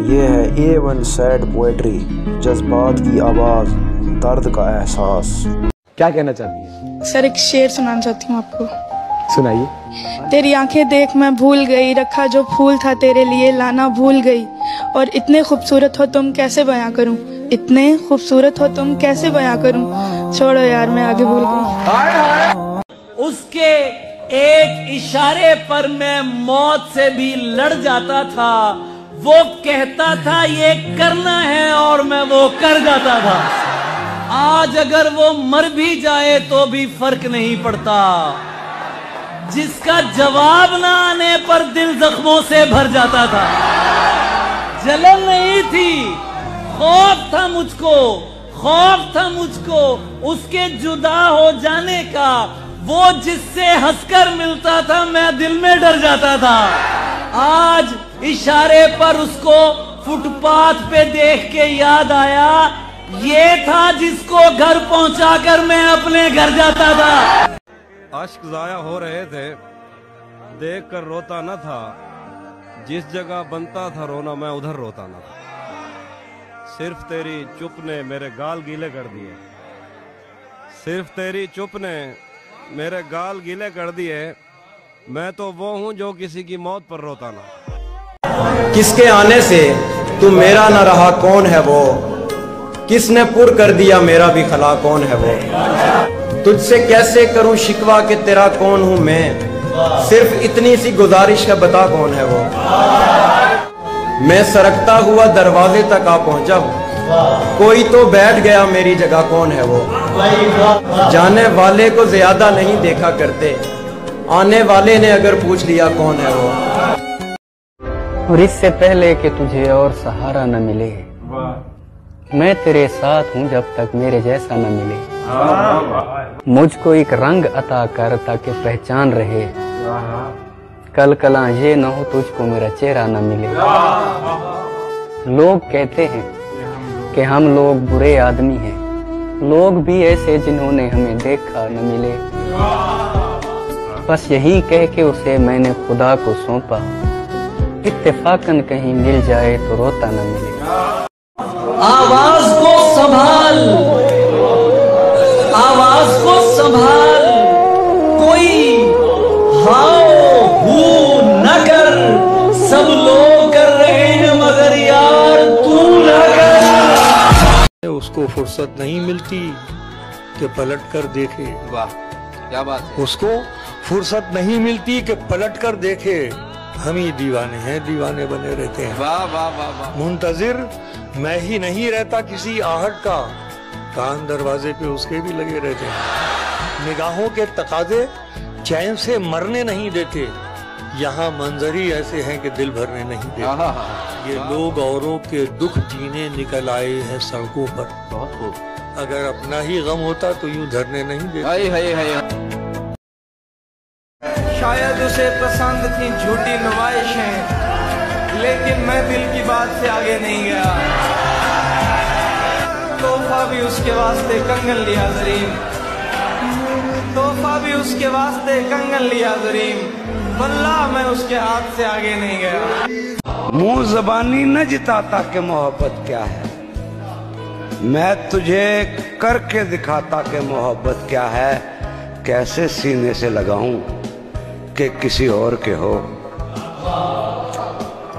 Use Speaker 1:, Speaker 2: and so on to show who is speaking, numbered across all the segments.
Speaker 1: ये है A1 sad poetry, जज्बात की आवाज़, दर्द का एहसास।
Speaker 2: क्या कहना चाहती है?
Speaker 3: सर एक शेर सुनाना चाहती हूँ आपको।
Speaker 2: सुनाइए।
Speaker 3: तेरी आंखें देख मैं भूल गई, रखा जो फूल था तेरे लिए लाना भूल गई, और इतने खूबसूरत हो तुम कैसे बयां करूं, इतने खूबसूरत हो तुम कैसे बयां करूं, छोड़ो यार मैं आगे भूल गई।
Speaker 4: उसके एक इशारे पर मैं मौत से भी लड़ जाता था, वो कहता था ये करना है और मैं वो कर जाता था। आज अगर वो मर भी जाए तो भी फर्क नहीं पड़ता, जिसका जवाब ना आने पर दिल जख्मों से भर जाता था। जलन नहीं थी, खौफ था मुझको, खौफ था मुझको उसके जुदा हो जाने का। वो जिससे हंसकर मिलता था मैं दिल में डर जाता था। आज इशारे पर उसको फुटपाथ पे देख के याद आया, ये था जिसको घर पहुंचाकर मैं अपने घर जाता था।
Speaker 5: अश्क जाया हो रहे थे, देख कर रोता न था, जिस जगह बनता था रोना मैं उधर रोता न था। सिर्फ तेरी चुप ने मेरे गाल गीले कर दिए, सिर्फ तेरी चुप ने मेरे गाल गीले कर दिए। मैं तो वो हूँ जो किसी की मौत पर रोता ना।
Speaker 6: किसके आने से तू मेरा न रहा कौन है वो, किसने पुर कर दिया मेरा भी खला कौन है वो। तुझसे कैसे करूं शिकवा कि तेरा कौन हूं मैं, सिर्फ इतनी सी गुजारिश है बता कौन है वो। मैं सरकता हुआ दरवाजे तक आ पहुंचा हूं, कोई तो बैठ गया मेरी जगह कौन है वो। जाने वाले को ज्यादा नहीं देखा करते, आने वाले ने अगर पूछ लिया कौन है वो।
Speaker 7: और इससे पहले कि तुझे और सहारा न मिले, मैं तेरे साथ हूँ जब तक मेरे जैसा न मिले। मुझको एक रंग अता कर ताकि पहचान रहे, कल कला ये न हो तुझको मेरा चेहरा न मिले। लोग कहते हैं कि हम लोग बुरे आदमी हैं, लोग भी ऐसे जिन्होंने हमें देखा न मिले। बस यही कह के उसे मैंने खुदा को सौंपा, इत्तेफाकन कहीं मिल जाए तो रोता न मिले।
Speaker 4: आवाज को संभाल, आवाज को संभाल, कोई हाओ हू न कर, सब लोग कर रहे हैं मगर यार तू न कर।
Speaker 8: उसको फुर्सत नहीं मिलती कि पलट कर देखे।
Speaker 5: वाह क्या बात है।
Speaker 8: उसको फुर्सत नहीं मिलती कि पलट कर देखे, हम ही दीवाने हैं, दीवाने बने रहते हैं।
Speaker 5: वाह वाह वाह वाह।
Speaker 8: मुंतजिर मैं ही नहीं रहता किसी आहट का, कान दरवाजे पे उसके भी लगे रहते हैं। निगाहों के तकाजे चैन से मरने नहीं देते, यहाँ मंजर ही ऐसे हैं कि दिल भरने नहीं देते। ये लोग औरों के दुख जीने निकल आए हैं सड़कों पर,
Speaker 5: बहुत खूब।
Speaker 8: अगर अपना ही गम होता तो यूं धरने नहीं देते।
Speaker 5: हाय हाय हाय।
Speaker 9: शायद उसे पसंद थी झूठी नुमाइशें, लेकिन मैं दिल की बात से आगे नहीं गया। तोहफा भी उसके वास्ते कंगन लिया ज़रीम, तोहफा भी उसके वास्ते कंगन लिया ज़रीम, वल्लाह मैं उसके हाथ से आगे नहीं गया।
Speaker 10: मुंह ज़बानी न जिताता कि मोहब्बत क्या है, मैं तुझे करके दिखाता कि मोहब्बत क्या है। कैसे सीने से लगाऊं कि किसी और के हो,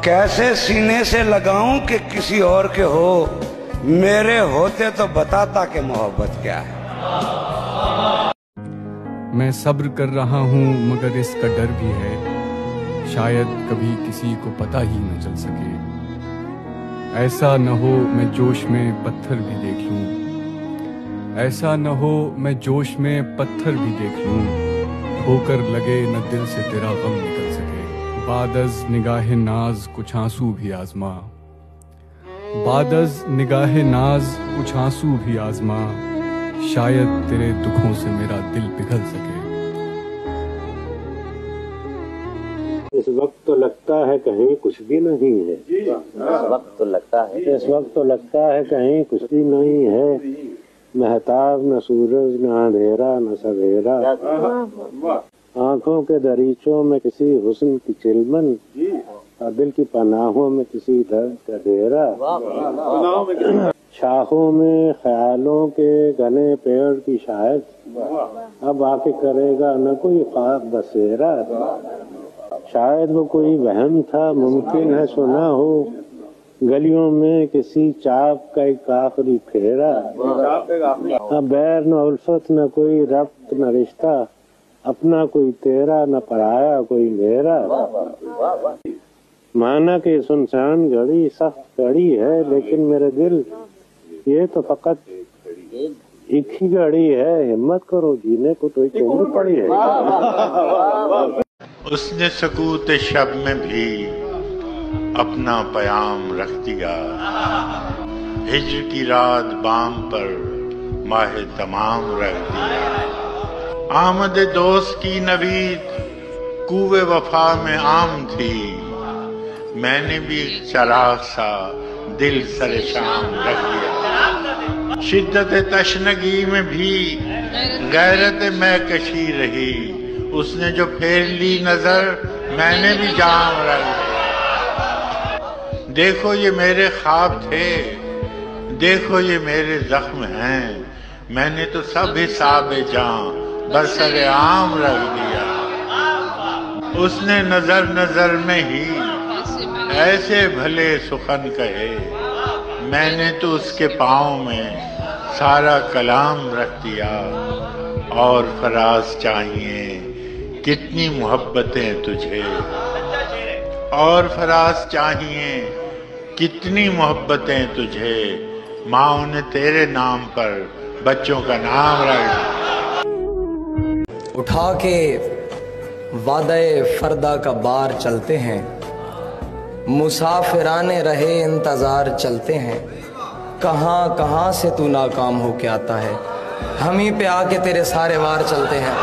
Speaker 10: कैसे सीने से लगाऊं कि किसी और के हो, मेरे होते तो बताता कि मोहब्बत क्या है।
Speaker 11: मैं सब्र कर रहा हूँ मगर इसका डर भी है, शायद कभी किसी को पता ही न चल सके। ऐसा न हो मैं जोश में पत्थर भी देख लूं, ऐसा न हो मैं जोश में पत्थर भी देख लूं, ठोकर लगे न दिल से तेरा गम निकल सके। बादज निगाहे नाज कुछ आंसू भी आजमा, बादज निगाहे नाज कुछ आंसू भी आजमा, शायद तेरे दुखों से मेरा दिल पिघल सके।
Speaker 12: इस वक्त तो लगता है कहीं कुछ भी नहीं है, इस वक्त तो लगता है, इस वक्त तो लगता है कहीं कुछ भी नहीं है। महताब न सूरज न अंधेरा न सवेरा, आंखों के दरीचों में किसी हुस्न की चिलमन, और दिल की पनाहों में किसी दर्द का डेरा, शाखों में ख्यालों के घने पेड़ की शायद अब आके करेगा न कोई ख्वाब बसेरा। शायद वो कोई वहम था, मुमकिन है सुना हो गलियों में किसी चाप का एक आखिरी फेरा। न बैर न उल्फत न कोई रब्त न रिश्ता, अपना कोई तेरा न पराया कोई मेरा। माना कि सुनसान घड़ी सख्त घड़ी है, लेकिन मेरे दिल ये तो फकत एक ही घड़ी है। हिम्मत करो, जीने को तो एक उम्र पड़ी है।
Speaker 13: उसने सकूत शब में भी अपना पयाम रख दिया, हिज्र की रात बाम पर माहे तमाम रख दिया। आमद दोस्त की नवीद कुवे वफा में आम थी, मैंने भी चराग सा दिल सरे शाम रख दिया। शिद्दत तशनगी में भी गैरत महकशी रही, उसने जो फेर ली नजर मैंने भी जाम रख दिया। देखो ये मेरे ख्वाब थे, देखो ये मेरे जख्म हैं, मैंने तो सब हिसाब जान बसरे आम रख दिया। उसने नजर नजर में ही ऐसे भले सुखन कहे, मैंने तो उसके पाँव में सारा कलाम रख दिया। और फराज चाहिए कितनी मोहब्बतें तुझे, और फराज चाहिए कितनी मोहब्बतें तुझे, माँ ने तेरे नाम पर बच्चों का नाम रख।
Speaker 14: उठा के वादे फरदा का बार चलते हैं, मुसाफिराने रहे इंतजार चलते हैं। कहाँ कहाँ से तू नाकाम होके आता है, हम ही पे आके तेरे सारे वार चलते हैं।